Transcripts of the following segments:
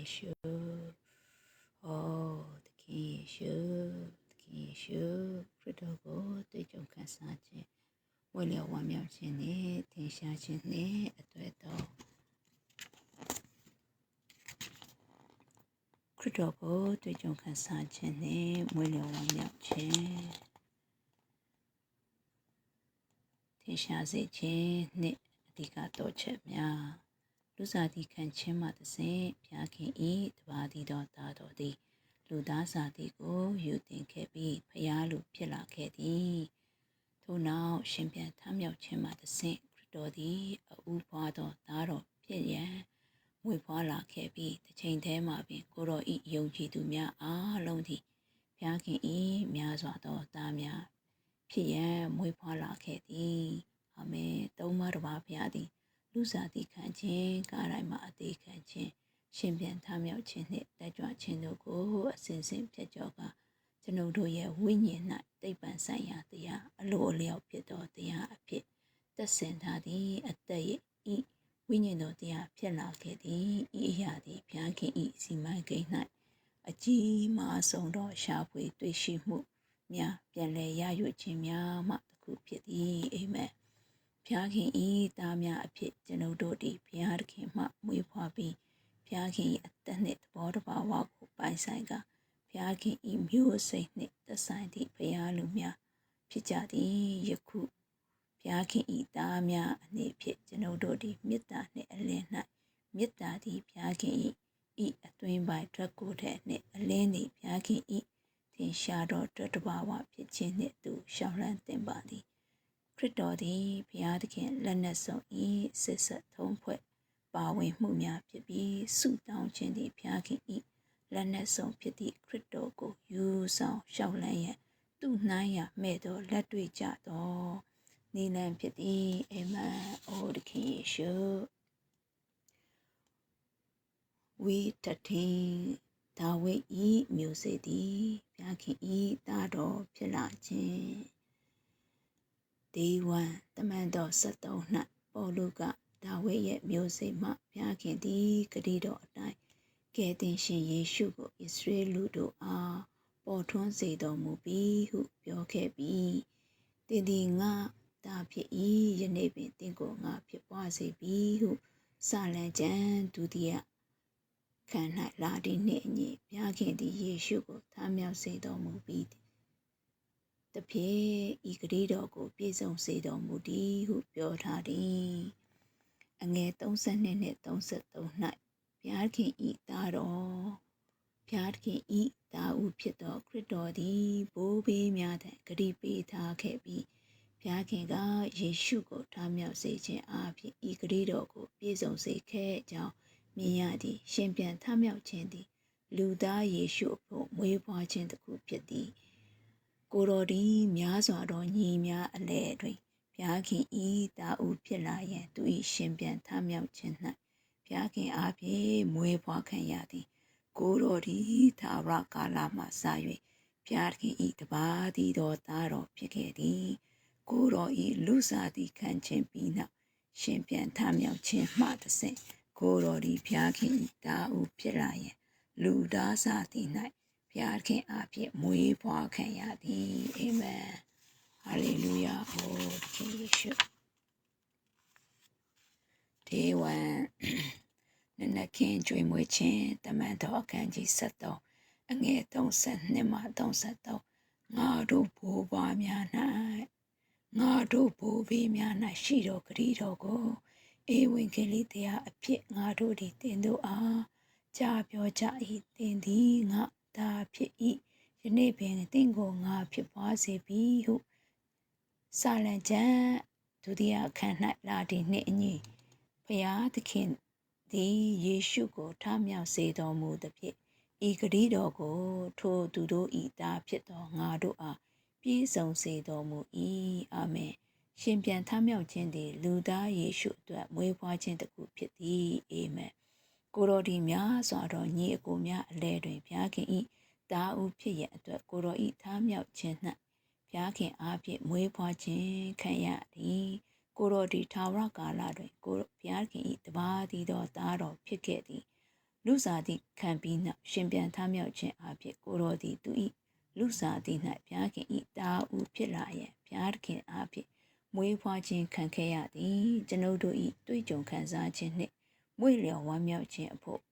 ယေရှုသခင်ယေရှုခရစ်တော်ကိုတွေ့ကြုံခံစားခြင်းဝတ်လျော်ဝမ်းမြောက်ခြင်းနဲ့ထင်ရှားခြင်းနဲ့အတွေ့အတော်ခရစ်တော်ကိုတွေ့ကြုံခံစားခြင်းနဲ့ဝတ်လျော်ဝမ်းမြောက်ခြင်းထင်ရှားစေခြင်းနဲ့အဓိကတော့ချက်များလူစားသည့်ခံခြင်းမှတစ်ဆင့်ဘုရားခင်ဤတပါးသည်တော်သားတော်သည်လူသားစာသည်ကိုယူတင်ခဲ့ပြီးဖျားလူဖြစ်လာခဲ့သည်ထို့နောက်ရှင်ပြန်ထမြောက်ခြင်းမှတစ်ဆင့်ခရစ်တော်သည်အူပွားသောသားတော်ဖြစ်ရန်မွေဖွားလာခဲ့ပြီးတစ်ချိန်တည်းမှာပင်ကိုတော်ဤယုံကြည်သူများအားလုံးသည်ဘုရားခင်ဤများစွာသောသားများဖြစ်ရန်မွေဖွားလာခဲ့သည်အာမင်သုံးပါးတစ်ပါးဘုရားသည်လူစားသည့်ခံခြင်းကားတိုင်းမှာအသေးခံခြင်းရှင်ပြန်ထမြောက်ခြင်းနှင့်တက်ကြွခြင်းတို့ကိုအစဉ်စဉ်ဖြတ်ကျော်ကကျွန်ုပ်တို့ရဲ့ဝိညာဉ်၌တိတ်ပံဆိုင်ရာတရားအလိုအလျောက်ဖြစ်သောတရားအဖြစ်သက်ဆင်ထားသည့်အသက်၏ဝိညာဉ်တော်တရားဖြစ်လာခဲ့သည်ဤအရာသည်ဘုရားခင်၏စီမံကိန်း၌အကြီးမားဆုံးသောရှားဖွေတွေ့ရှိမှုများပြန်လည်ရယူခြင်းများမှတစ်ခုဖြစ်သည်အာမင်ဘုရားခင်ဤသားများအဖြစ်ကျွန်ုပ်တို့သည်ဘုရားသခင်မှမွေးဖွားပြီးဘုရားခင်၏အသက်နှင့်သဘောတဘာဝကိုပိုင်ဆိုင်ကဘုရားခင်၏မျိုးစိတ်နှင့်သက်ဆိုင်သည့်ဘုရားလူများဖြစ်ကြသည်ယခုဘုရားခင်၏သားများအနေဖြင့်ကျွန်ုပ်တို့သည်မေတ္တာနှင့်အလင်း၌မေတ္တာသည်ဘုရားခင်၏အတွင်းပိုင်းဓာတ်ကိုယ်ထဲနှင့်အလင်းသည်ဘုရားခင်၏သင်ရှားသောဓာတ်တဘာဝဖြစ်ခြင်းနှင့်သူရှောင်လန်းသင်ပါသည်ခရစ်တော်သည်ဘုရားသခင်လက်နက်ဆောင်၏စစ်ဆက်ထုံးဖွဲ့ပါဝင်မှုများဖြစ်ပြီးဆုတောင်းခြင်းသည်ဘုရားခင်၏လက်နက်ဆောင်ဖြစ်သည့်ခရစ်တော်ကိုယူဆောင်ရှောက်လန်းရန်သူ့နှိုင်းရမဲ့သောလက်တွေ့ကြသောနိလန်ဖြစ်သည်အာမင်အိုသခင်ယေရှုဝိတထင်ဒါဝိဒ်၏မျိုးစေ့သည်ဘုရားခင်၏သားတော်ဖြစ်လာခြင်းဒေဝံတမန်တော်73၌ပေါလုကဒါဝိဒ်ရဲ့မျိုးစေ့မှဘုရားခင်သည်ဂတိတော်အတိုင်းကယ်တင်ရှင်ယေရှုကိုဣသရေလလူတို့အားပေါ်ထွန်းစေတော်မူပြီးဟုပြောခဲ့ပြီးသင်သည်ငါသားဖြစ်၏ယနေ့ပင်သင်ကိုငါဖြစ်ပွားစေပြီးဟုစာလံကျမ်းဒုတိယခန်း၌လာသည့်နှင့်အညီဘုရားခင်သည်ယေရှုကိုထမြောက်စေတော်မူပြီးတဖြင့်ဤဂတိတော်ကိုပြည့်စုံစေတော်မူသည်ဟုပြောထားသည်အငယ်32နှင့်33၌ဘုရားခင်ဤသားတော်ဘုရားခင်ဤသားဦးဖြစ်သောခရစ်တော်သည်ဘိုးဘေးများထံဂတိပေးထားခဲ့ပြီးဘုရားခင်ကယေရှုကိုထမြောက်စေခြင်းအပြင်ဤဂတိတော်ကိုပြည့်စုံစေခဲ့ကြောင်းမြင်ရသည်ရှင်ပြန်ထမြောက်ခြင်းသည်လူသားယေရှုအဖို့မွေးဖွားခြင်းတစ်ခုဖြစ်သည်ကိုတော်သည်များစွာသောညီများအလဲတွင်ဘုရားခင်ဤသားဦးဖြစ်လာရန်သူ၏ရှင်ပြန်ထမြောက်ခြင်း၌ဘုရားခင်အားဖြင့်မွေးဖွားခံရသည်ကိုတော်သည်သာဝရကာလမှစ၍ဘုရားခင်ဤတပါးသည်တော်သားတော်ဖြစ်ခဲ့သည်ကိုတော်ဤလူစားသည်ခံခြင်းပြီးနောက်ရှင်ပြန်ထမြောက်ခြင်းမှတစ်ဆင့်ကိုတော်သည်ဘုရားခင်ဤသားဦးဖြစ်လာရန်လူသားစားသည်၌ဘုရားခင်အားဖြင့်မွေးဖွားခံရသည်အာမင်ဟာလေလုယာအိုသခင်ယေရှုဒေဝံနနခင်ကျွေးမွေးခြင်းတမန်တော်အခန်းကြီး73အငယ်32မှ33ငါတို့ဘိုးဘွားများ၌ငါတို့ဘိုးဘေးများ၌ရှိတော်ဂတိတော်ကိုဧဝံဂေလိတရားအဖြစ်ငါတို့သည်သင်တို့အားကြားပြောကြ၏သင်သည်ငါသားဖြစ်၏ယနေ့ပင်သင်ကိုငါဖြစ်ပွားစေပြီဟုစာလံကျမ်းဒုတိယခန်း၌လာသည့်နှင့်အညီဘုရားသခင်သည်ယေရှုကိုထမြောက်စေတော်မူသဖြင့်ဤဂတိတော်ကိုထိုသူတို့၏သားဖြစ်သောငါတို့အားပြည့်စုံစေတော်မူ၏အာမင်ရှင်ပြန်ထမြောက်ခြင်းသည်လူသားယေရှုအတွက်မွေးဖွားခြင်းတစ်ခုဖြစ်သည်အာမင်ကိုတော်ဒီများစွာသောညီအကိုများအလဲတွင်ဘုရားခင်၏သားဦးဖြစ်ရန်အတွက်ကိုတော်၏ထမြောက်ခြင်း၌ဘုရားခင်အားဖြင့်မွေးဖွားခြင်းခံရသည်ကိုတော်ဒီထာဝရကာလတွင်ကိုဘုရားခင်၏တပါးသည်သောသားတော်ဖြစ်ခဲ့သည် လူစားသည့်ခံပြီးနောက်ရှင်ပြန်ထမြောက်ခြင်းအဖြစ်ကိုတော်သည်သူ၏လူစားသည့်၌ဘုရားခင်၏တာဥဖြစ်လာရန်ဘုရားသခင်အဖြစ်မွေးဖွားခြင်းခံခဲ့ရသည်ကျွန်ုပ်တို့၏တွေ့ကြုံခံစားခြင်းနှင့်မွေလျော်ဝမ်းမြောက်ခြင်းအဖို့သ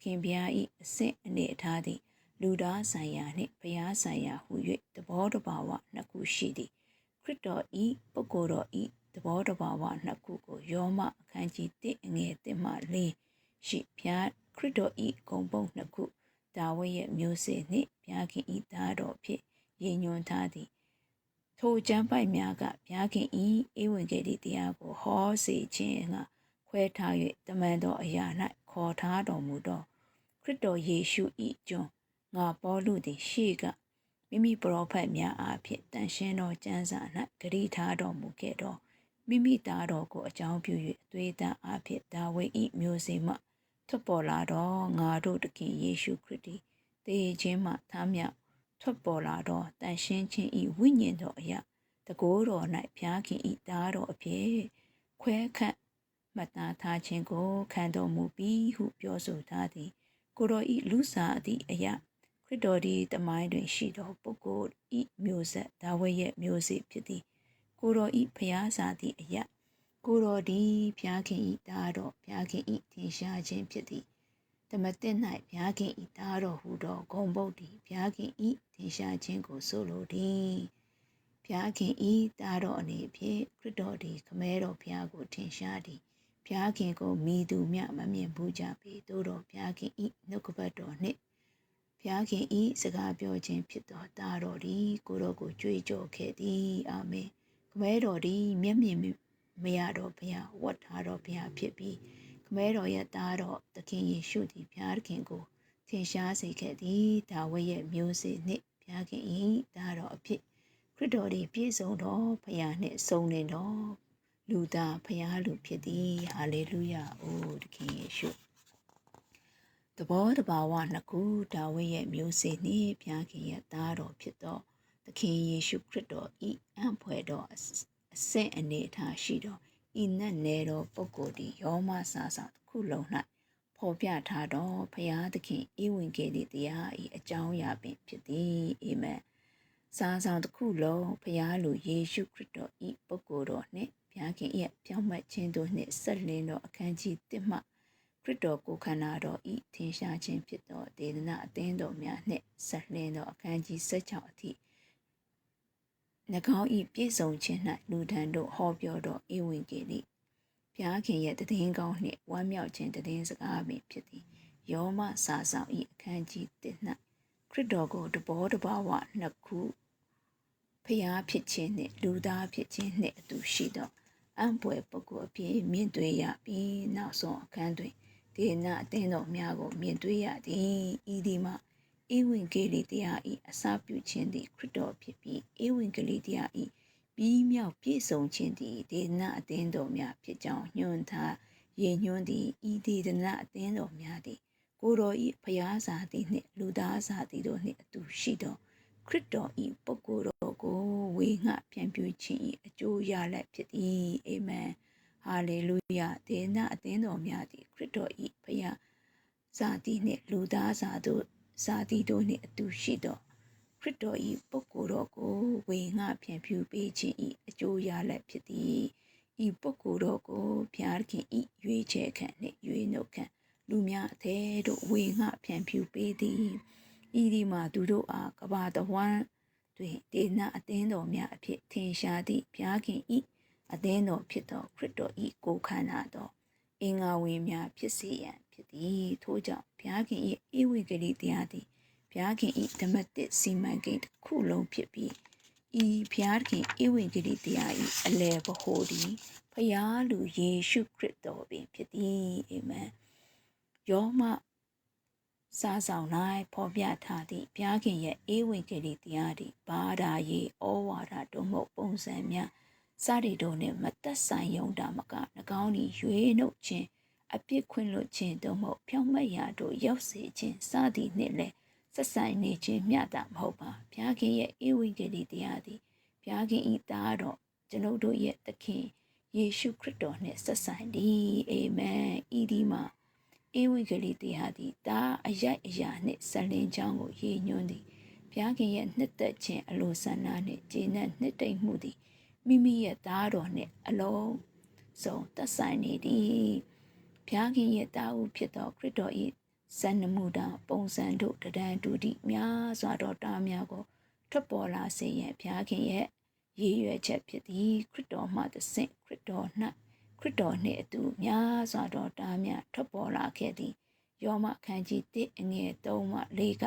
ခင်ဘုရား၏အစဉ်အနေအထားသည်လူသားဆိုင်ရာနှင့်ဘုရားဆိုင်ရာဟု၍သဘောတဘာဝနှစ်ခုရှိသည်ခရစ်တော်၏ပုဂ္ဂိုလ်တော်၏သဘောတဘာဝနှစ်ခုကိုယောမအခန်းကြီး1အငယ်1မှ4ရှိဘုရားခရစ်တော်၏ဂုဏ်ပုံနှစ်ခုဒါဝိဒ်ရဲ့မျိုးစေ့နှင့်ဘုရားခင်၏သားတော်ဖြင့်ရည်ညွှန်းထားသည်ထိုကျမ်းပိုက်များကဘုရားခင်၏ဧဝံဂေလိတရားကိုဟောစေခြင်းငှာခွဲထား၍တမန်တော်အရာ၌ခေါ်ထားတော်မူသောခရစ်တော်ယေရှု၏ကျွန်ငါပေါလုသည်ရှေ့ကမိမိပရောဖက်များအားဖြင့်တန်ရှင်းသောကျမ်းစာ၌ဂရုထားတော်မူခဲ့သောမိမိသားတော်ကိုအကြောင်းပြု၍အသွေးသားအားဖြင့်ဒါဝိဒ်၏မျိုးစေ့မှထွက်ပေါ်လာတော့ငါတို့သခင်ယေရှုခရစ်သည်သေခြင်းမှထမြောက်ထွက်ပေါ်လာတော့တန်ရှင်းခြင်း၏ဝိညာဉ်တော်အရာတကိုးတော်၌ဘုရားခင်၏သားတော်အဖြစ်ခွဲခန့်မှတ်သားထားခြင်းကိုခံတော်မူပြီးဟုပြောဆိုထားသည်ကိုတော်၏လူစားသည့်အရာခရစ်တော်သည်တမိုင်းတွင်ရှိသောပုဂ္ဂိုလ်၏မျိုးဆက်ဒါဝိဒ်ရဲ့မျိုးစေ့ဖြစ်သည်ကိုတော်၏ဖျားစာသည့်အရာကိုတော်သည်ဘုရားခင်၏သားတော်ဘုရားခင်၏ထင်ရှားခြင်းဖြစ်သည်တမသစ်၌ဘုရားခင်၏သားတော်ဟူသောဂုံပုတ်သည်ဘုရားခင်၏ထင်ရှားခြင်းကိုဆိုလိုသည်ဘုရားခင်၏သားတော်အနေဖြင့်ခရစ်တော်သည်ခမဲတော်ဘုရားကိုထင်ရှားသည်ဘုရားခင်ကိုမိသူမြမမြင်ဘူးကြပေသို့တော်ဘုရားခင်၏နှုတ်ကပတ်တော်နှင့်ဘုရားခင်၏စကားပြောခြင်းဖြစ်သောသားတော်သည်ကိုတော်ကိုကြွေးကြော်ခဲ့သည်အာမင်ခမဲတော်သည်မျက်မြင်မရတော်ဘုရားဝတ်ထားတော်ဘုရားဖြစ်ပြီးခမဲတော်ရဲ့သားတော်သခင်ယေရှုသည်ဘုရားခင်ကိုထင်ရှားစေခဲ့သည်ဒါဝိဒ်ရဲ့မျိုးစေ့နှင့်ဘုရားခင်၏သားတော်အဖြစ်ခရစ်တော်သည်ပြည့်စုံတော်ဘုရားနှင့်စုံလင်တော်လူသားဘုရားလူဖြစ်သည်ဟာလေလုယာအိုသခင်ယေရှုသဘောတဘာဝနှစ်ခုဒါဝိဒ်ရဲ့မျိုးစေ့နှင့်ဘုရားခင်ရဲ့သားတော်ဖြစ်သောသခင်ယေရှုခရစ်တော်၏အံ့ဖွယ်သောအစဉ်အနေအထားရှိသောဤနတ်နယ်တော်ပုဂ္ဂိုလ်သည်ယောမစာဆောင်တစ်ခုလုံး၌ဖော်ပြထားသောဘုရားသခင်ဧဝံဂေလိတရား၏အကြောင်းအရာပင်ဖြစ်သည်အာမင်စာဆောင်တစ်ခုလုံးဘုရားလူယေရှုခရစ်တော်၏ပုဂ္ဂိုလ်တော်နှင့်ဘုရားခင်၏ပြောင်းမှတ်ခြင်းတို့နှင့်ဆက်လင်းသောအခန်းကြီး1မှခရစ်တော်ကိုခန္ဓာတော်၏ထင်ရှားခြင်းဖြစ်သောဒေသနာအသင်းတော်များနှင့်ဆက်လင်းသောအခန်းကြီး16အထိ၎င်း၏ပြည့်စုံခြင်း၌လူထံတို့ဟောပြောသောဧဝံဂေလိဘုရားခင်ရဲ့တည်င်းကောင်းနှင့်ဝမ်းမြောက်ခြင်းတည်င်းစကားပင်ဖြစ်သည်ယောမစာဆောင်၏အခန်းကြီး1၌ခရစ်တော်ကိုတဘောတဘာဝနှစ်ခုဖျားဖြစ်ခြင်းနှင့်လူသားဖြစ်ခြင်းနှင့်အတူရှိသောအံ့ဖွယ်ပုဂ္ဂိုလ်အဖြစ်မြင်တွေ့ရပြီးနောက်ဆုံးအခန်းတွင်ဒေနာအသင်းတော်များကိုမြင်တွေ့ရသည်ဤဒီမှာဧဝံဂေလိတရား၏အစပြုခြင်းသည်ခရစ်တော်ဖြစ်ပြီးဧဝံဂေလိတရား၏ပြီးမြောက်ပြည့်စုံခြင်းသည်ဒေနာအသင်းတော်များဖြစ်ကြောင်းညွှန်ထားရည်ညွှန်းသည်ဤဒေနာအသင်းတော်များသည်ကိုတော်၏ဖျားစာသည်နှင့်လူသားစာသည်တို့နှင့်အတူရှိသောခရစ်တော်၏ပုဂ္ဂိုလ်တော်ကိုဝေငှဖြန့်ဖြူးခြင်း၏အကျိုးရလဒ်ဖြစ်သည်အာမင်ဟာလေလုယာဒေနာအသင်းတော်များသည်ခရစ်တော်၏ဖျားစာသည်နှင့်လူသားစာတို့စာသည်တို့နှင့်အတူရှိသောခရစ်တော်၏ပုဂ္ဂိုလ်တော်ကိုဝေငှဖြန့်ဖြူးပေးခြင်း၏အကျိုးရလဒ်ဖြစ်သည်ဤပုဂ္ဂိုလ်တော်ကိုဘုရားခင်၏ရွေးချယ်ခံနှင့်ရွေးနှုတ်ခံလူများအထဲတို့ဝေငှဖြန့်ဖြူးပေးသည်ဤဒီမှာသူတို့အားကဘာတဝမ်းတွင်ဒေနာအသင်းတော်များအဖြစ်ထင်ရှားသည့်ဘုရားခင်၏အသင်းတော်ဖြစ်သောခရစ်တော်၏ကိုယ်ခန္ဓာသောအင်္ဂါဝင်များဖြစ်စေရန်ဖြစ်သည်ထို့ကြောင့်ဘုရားခင်၏ဧဝံဂေလိတရားသည်ဘုရားခင်၏ဓမ္မသစ်စီမံကိန်းတစ်ခုလုံးဖြစ်ပြီးဤဘုရားခင်ဧဝံဂေလိတရား၏အလယ်ဗဟိုသည်ဘုရားလူယေရှုခရစ်တော်ပင်ဖြစ်သည်အာမင်ယောမစာဆောင်၌ဖော်ပြထားသည့်ဘုရားခင်ရဲ့ဧဝံဂေလိတရားသည်ဘာသာရေးဩဝါဒတို့မှပုံစံများစသည်တို့နှင့်မသက်ဆိုင်ယုံတာမက၎င်းသည်ရွေးနှုတ်ခြင်းအပြစ်ခွင့်လွတ်ခြင်းတို့မှဖြောင့်မတ်ရာတို့ရောက်စေခြင်းစသည်နှင့်လည်းဆက်ဆိုင်နေခြင်းမျှတာမဟုတ်ပါဘုရားခင်ရဲ့ဧဝံဂေလိတရားသည်ဘုရားခင်၏သားတော်ကျွန်ုပ်တို့ရဲ့သခင်ယေရှုခရစ်တော်နှင့်ဆက်ဆိုင်သည်အာမင်ဤဒီမှာ ဧဝံဂေလိတရားသည်ဒါအရိုက်အရာနှင့်ဆက်လင်းကြောင်းကိုရည်ညွှန်းသည်ဘုရားခင်ရဲ့နှစ်သက်ခြင်းအလိုဆန္ဒနှင့်ကျေနပ်နှစ်သိမ့်မှုသည်မိမိရဲ့သားတော်နှင့်အလုံးစုံသက်ဆိုင်နေသည်ဘုရားခင်ရဲ့သားဦးဖြစ်သောခရစ်တော်၏စံနမူတာပုံစံတို့တဒံတူသည့်များစွာသောတားများကိုထွက်ပေါ်လာစေရန်ဘုရားခင်ရဲ့ရည်ရွယ်ချက်ဖြစ်သည်ခရစ်တော်မှတဆင့်ခရစ်တော်နှင့်အတူများစွာသောတားများထွက်ပေါ်လာခဲ့သည်ယောမအခန်းကြီး1အငယ်3မှ4က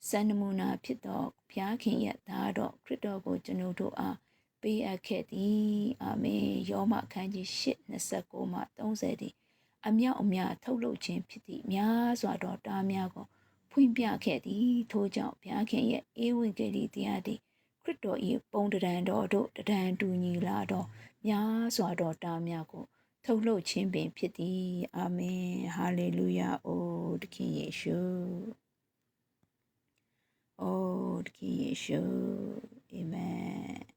စံနမူနာဖြစ်သောဘုရားခင်ရဲ့သားတော်ခရစ်တော်ကိုကျွန်ုပ်တို့အားပေးအပ်ခဲ့သည်အာမင်ယောမအခန်းကြီး8:29မှ30သည်အမြောက်အများထုတ်လုပ်ခြင်းဖြစ်သည့်များစွာသောတားများကိုဖွင့်ပြခဲ့သည်ထို့ကြောင့်ဘုရားခင်ရဲ့ဧဝံဂေလိတရားသည်ခရစ်တော်၏ပုံတံတော်တို့တံတူညီလာသောများစွာသောတားများကိုထုတ်လုပ်ခြင်းပင်ဖြစ်သည်အာမင်ဟာလေလုယာအိုသခင်ယေရှုအိုသခင်ယေရှုအာမင်